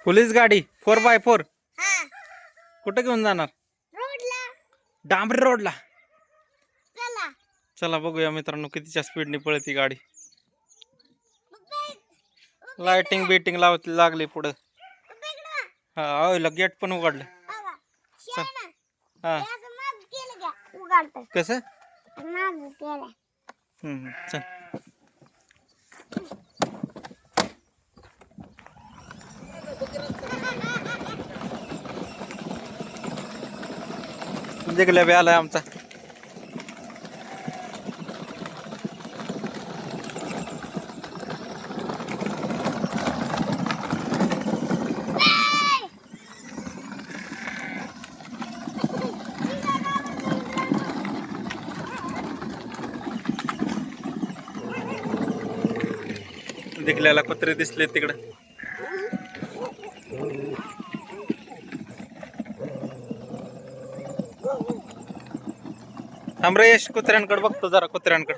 Police गाडी 4x4 हा कुठे घेऊन जाणार? रोडला. डांबरी रोडला. चला चला बघूया मित्रांनो कितीच्या स्पीडने पळती गाडी. पप्पा लाइटिंग बीटिंग लागली पुढे. पप्पा इकडं हा ओय गेट पण उघडलं. बघा शेण हा याचं माग केलं का उघडतं कसं? माग केलं. चल जिंकल्या बी आलाय आमचा. जिंकल्याला कुत्रे दिसले तिकडे. थांब रे यश, कुत्र्यांकडे बघतो जरा. कुत्र्यांकडे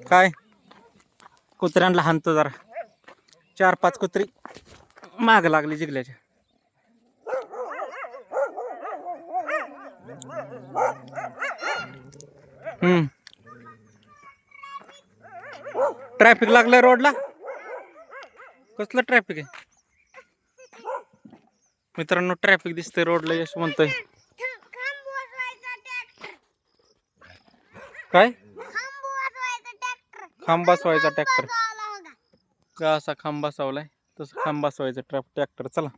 काय कुत्र्यांना हाणतो जरा. 4-5 कुत्री माग लागली जिगल्याच्या. ट्रॅफिक लागलंय रोडला. कसलं ट्रॅफिक आहे मित्रांनो? ट्रॅफिक दिसतंय रोडला. यश म्हणतोय काय? खांब बसवायचा ट्रॅक्टर. का असा खांब बसवलाय तसं खांब बसवायचा ट्रॅक्टर. चला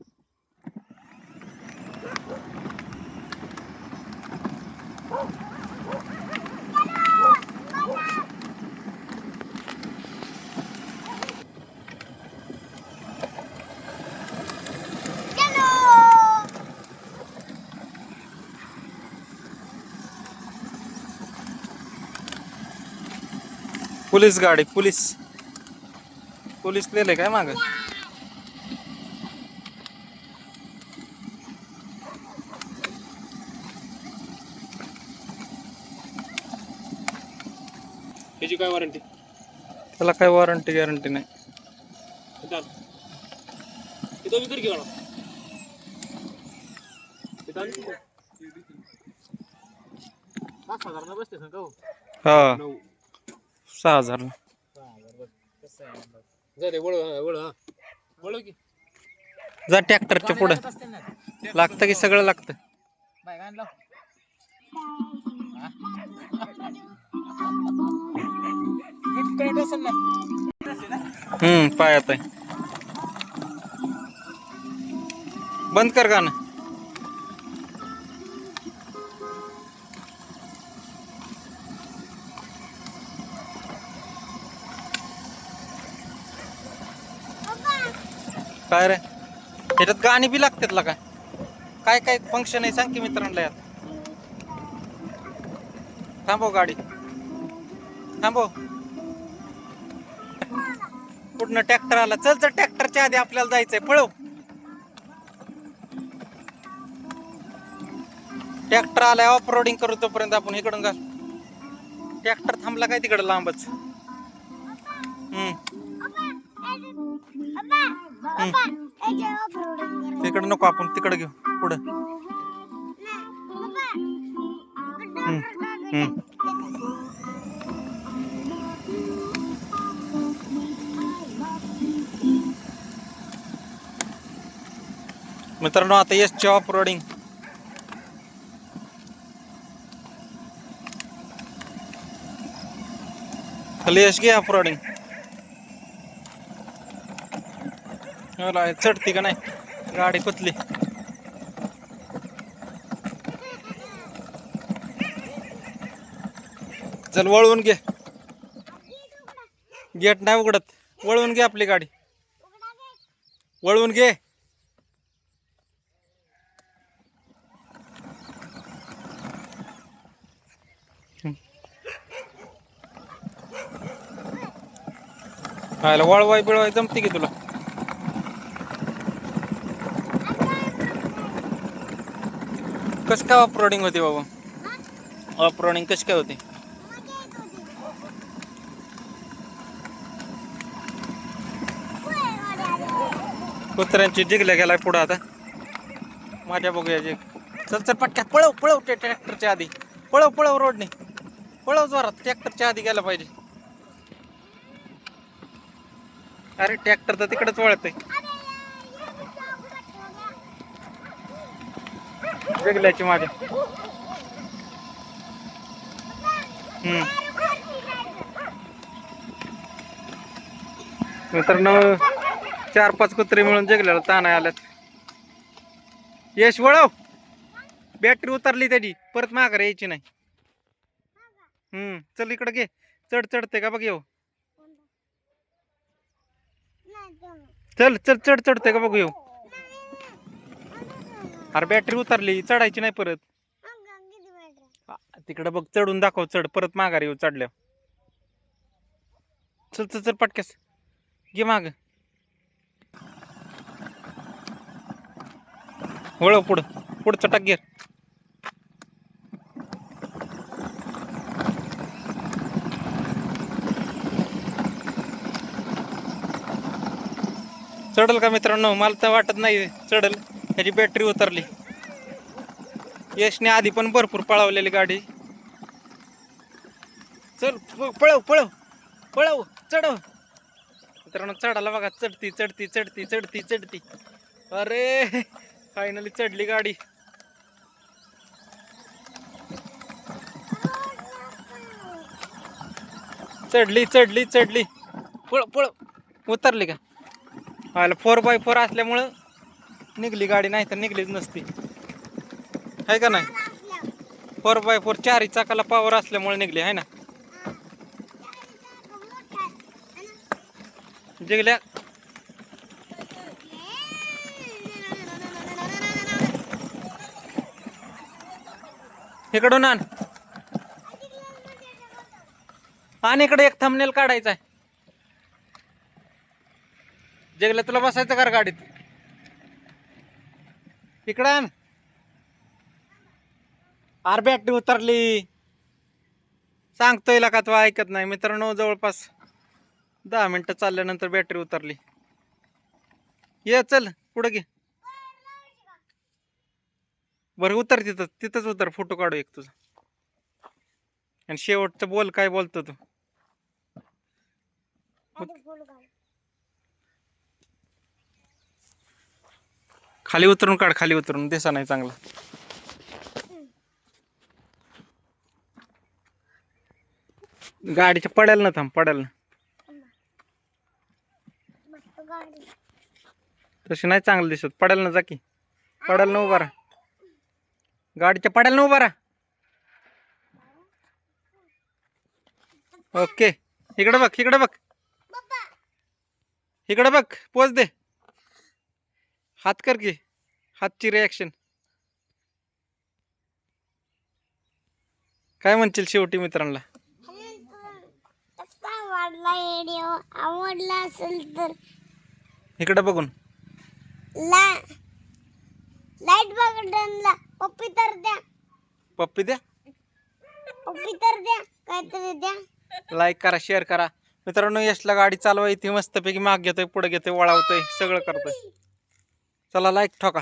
पोलीस गाडी. पोलीस नेले काय माग? त्याची काय वॉरंटी? त्याला काय वॉरंटी गॅरंटी नाही. तिथं विकत घेऊ ना. बसते का? हा 6,000. वळू की जा ट्रॅक्टरच्या पुढे. लागतं की सगळं लागतं. पायात आहे. बंद कर गाणं. काय रे ह्याच्यात गाणी बी लागतात ला काय काय फंक्शन आहे सांग की मित्रांना यात. थांबव गाडी. थांबव. कुठनं ट्रॅक्टर आला? चल चल ट्रॅक्टरच्या आधी आपल्याला जायचंय. पळव. ट्रॅक्टर आलाय. ऑफ रोडिंग करू तोपर्यंत आपण इकडून घाल. ट्रॅक्टर थांबला काय तिकडं लांबच. तिकडं नको, आपण तिकडं घेऊ पुढं. मित्रांनो आता यशची ऑफ रोडिंग. खाली यश घे ऑफ रोडिंग. चढती का नाही गाडी? कुतली चल वळवून घे. गेट नाही उघडत. वळवून घे आपली गाडी. वळवून घे. वळवाय बिळवाय जमते की तुला? कस काय ऑफ रोडिंग होती बाबा? ऑफ रोडिंग कशी काय होती? कुत्र्यांची जिगल्या गेलाय पुढं आता. माझ्या बघूया जिग. चल चल पटक्या पळव पळव ते ट्रॅक्टरच्या आधी. पळव पळव रोडने. पळव जोरात ट्रॅक्टरच्या आधी गेला पाहिजे. अरे ट्रॅक्टर तर तिकडेच वळतंय. जिगल्याची माझ्या. मित्रांनो 4-5 कुत्रे मिळून जिगल्याला ताना आल्यात. यश वळव. बॅटरी उतरली त्याची परत माघार यायची नाही. चल इकडे घे. चढते का बघ येऊ. चल चल चढते का बघू येऊ. अरे बॅटरी उतरली चढायची नाही परत. तिकडे बघ चढून दाखव. चढ परत माघार येऊ चढल्या. चल चल चल पटक्यास घे माग. वळव पुढचं टाक गिर. चढल का मित्रांनो. मला तर वाटत नाही चढल. ह्याची बॅटरी उतरली. यशने आधी पण भरपूर पळवलेली गाडी. चल पळव पळव पळव चढव. मित्रांनो चढायला बघा. चढती. अरे फायनली चढली गाडी. चढली. पळ उतरली का. 4x4 असल्यामुळं निघली गाडी. नाही तर निघलीच नसती. आहे का नाही. 4x4 4ही चाकाला पॉवर असल्यामुळे निघली आहे ना. जिगल्या इकडून आण इकडे एक थंबनेल काढायचा आहे. जिगल्या तुला बसायचं का गाडीत. इकडं आण. आर बॅटरी उतरली. सांगतोय का तू ऐकत नाही. मित्रांनो जवळपास 10 मिनिटं चालल्यानंतर बॅटरी उतरली. ये चल पुढे घे. बरं उतर तिथंच उतर. फोटो काढू एक तुझा. आणि शेवटचं बोल. काय बोलतो तू. खाली उतरून काढ. खाली उतरून दिसा नाही चांगला. गाडीच्या पडेल ना. थांब पडेल ना. तशी नाही चांगलं दिसत. पडेल ना. जा की पडेल ना. उभा राहा. गाडीच्या पडेल ना. उभा राहा. ओके. इकडे बघ. इकडे बघ. पोच दे. हात कर की. हातची रिॲक्शन काय म्हणशील शेवटी मित्रांना. आवडला असेल तर इकडे बघून लाईट बटनला पप्पी तर द्या. पप्पी द्या. काहीतरी द्या. लाईक करा. शेअर करा. मित्रांनो यशला गाडी चालवा येते मस्तपैकी. माग घेतोय पुढे घेतोय वळावतोय सगळं करतोय. चला लाईक ठोका.